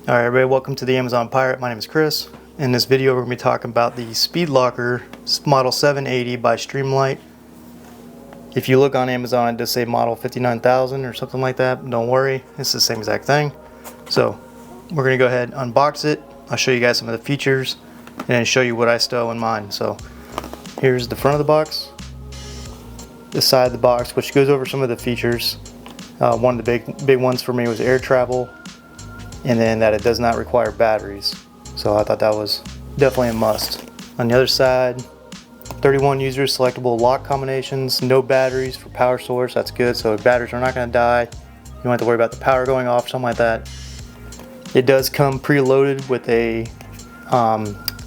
Alright everybody, welcome to the Amazon Pirate. My name is Chris. In this video we're going to be talking about the SpeedLocker Model 780 by Streamlight. If you look on Amazon it does say Model 59,000 or something like that. Don't worry, it's the same exact thing. So we're going to go ahead and unbox it. I'll show you guys some of the features and then show you what I stow in mine. So here's the front of the box, the side of the box, which goes over some of the features. One of the big ones for me was air travel, and then that it does not require batteries. So I thought that was definitely a must. On the other side, 31 user selectable lock combinations, no batteries for power source. That's good, so batteries are not going to die. You don't have to worry about the power going off, something like that. It does come preloaded with a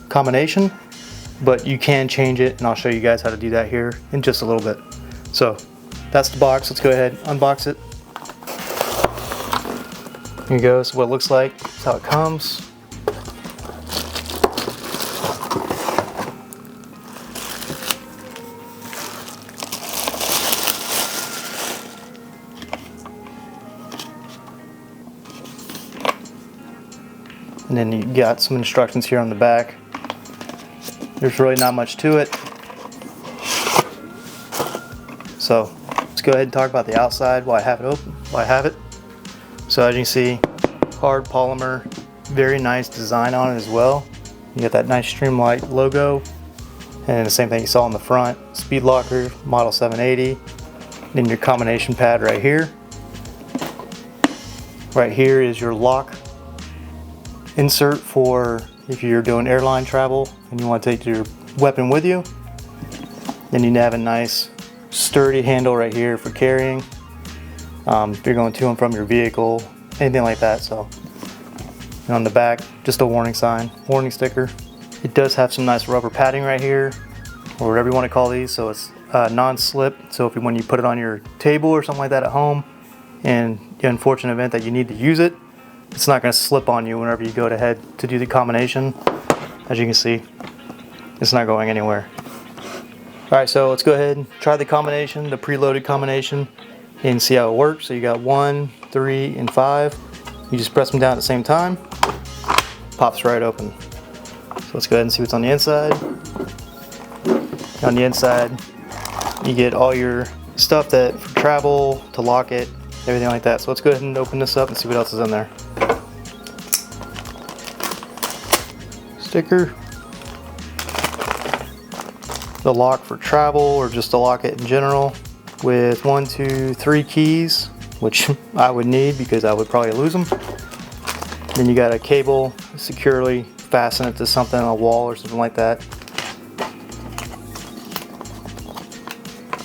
combination, but you can change it, and I'll show you guys how to do that here in just a little bit. So that's the box. Let's go ahead and unbox it. Here you go. So what it looks like. That's how it comes. And then you got some instructions here on the back. There's really not much to it. So let's go ahead and talk about the outside while I have it open. So as you can see, hard polymer, very nice design on it as well. You got that nice Streamlight logo, and the same thing you saw on the front. SpeedLocker Model 780. Then your combination pad right here. Right here is your lock insert for if you're doing airline travel and you want to take your weapon with you. Then you have a nice sturdy handle right here for carrying. If you're going to and from your vehicle, anything like that. So, and on the back, just a warning sign, warning sticker. It does have some nice rubber padding right here, or whatever you want to call these. So it's non-slip. So when you put it on your table or something like that at home, and the unfortunate event that you need to use it, it's not going to slip on you whenever you go ahead to do the combination. As you can see, it's not going anywhere. Alright, so let's go ahead and try the combination, the preloaded combination, and see how it works. So you got 1, 3, and 5. You just press them down at the same time. Pops right open. So let's go ahead and see what's on the inside. On the inside, you get all your stuff that for travel, to lock it, everything like that. So let's go ahead and open this up and see what else is in there. Sticker. The lock for travel, or just to lock it in general, with 1, 2, 3 keys, which I would need because I would probably lose them. Then you got a cable, securely fasten it to something on a wall or something like that.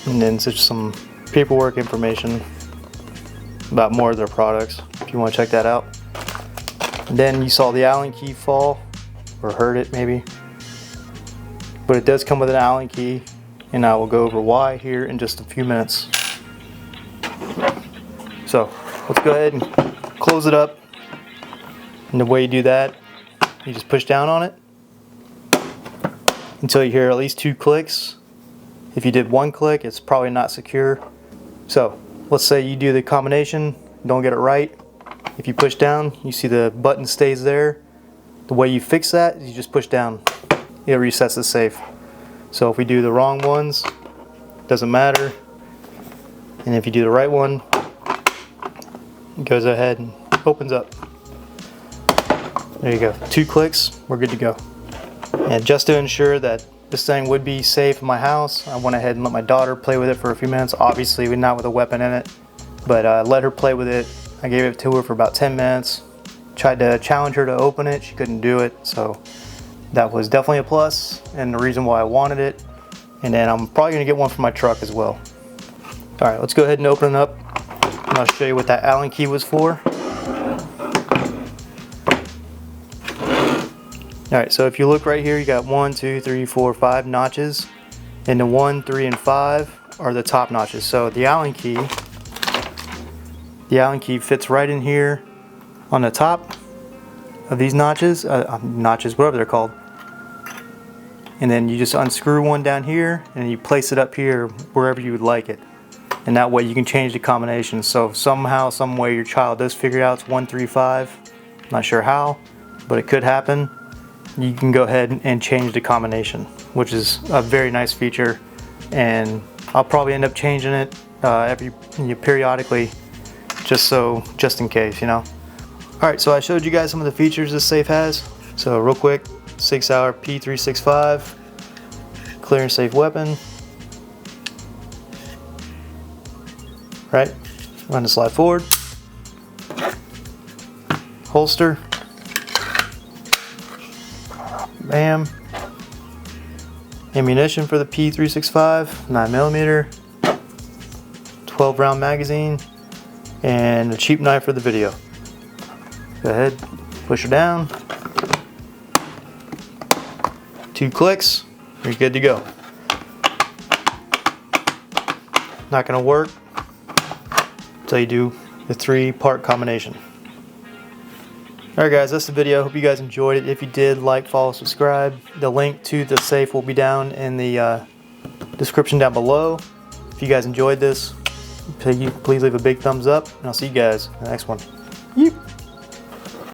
And then just some paperwork information about more of their products if you want to check that out. And then you saw the Allen key fall, or heard it maybe. But it does come with an Allen key, and I will go over why here in just a few minutes. So let's go ahead and close it up. And the way you do that, you just push down on it until you hear at least 2 clicks. If you did 1 click, it's probably not secure. So let's say you do the combination, don't get it right. If you push down, you see the button stays there. The way you fix that is you just push down. It resets the safe. So if we do the wrong ones, doesn't matter. And if you do the right one, it goes ahead and opens up. There you go. 2 clicks, we're good to go. And just to ensure that this thing would be safe in my house, I went ahead and let my daughter play with it for a few minutes. Obviously not with a weapon in it, but I let her play with it. I gave it to her for about 10 minutes. Tried to challenge her to open it, she couldn't do it. So that was definitely a plus, and the reason why I wanted it. And then I'm probably gonna get one for my truck as well. All right, let's go ahead and open it up, and I'll show you what that Allen key was for. All right, so if you look right here, you got 1, 2, 3, 4, 5 notches, and the 1, 3, and 5 are the top notches. So the Allen key fits right in here on the top of these notches, whatever they're called. And then you just unscrew one down here and you place it up here wherever you would like it. And that way you can change the combination. So if somehow, some way your child does figure out it's 1, 3, 5, Not sure how, but it could happen. You can go ahead and change the combination, which is a very nice feature, and I'll probably end up changing it periodically, just in case, you know. Alright, so I showed you guys some of the features this safe has. So real quick, 6-hour P365, clear and safe weapon. Right, run the slide forward. Holster. Bam. Ammunition for the P365, 9mm, 12 round magazine, and a cheap knife for the video. Go ahead, push her down. 2 clicks, you're good to go. Not gonna work until you do the 3-part combination. Alright guys, that's the video. Hope you guys enjoyed it. If you did, like, follow, subscribe. The link to the safe will be down in the description down below. If you guys enjoyed this, please leave a big thumbs up, and I'll see you guys in the next one. Yeep.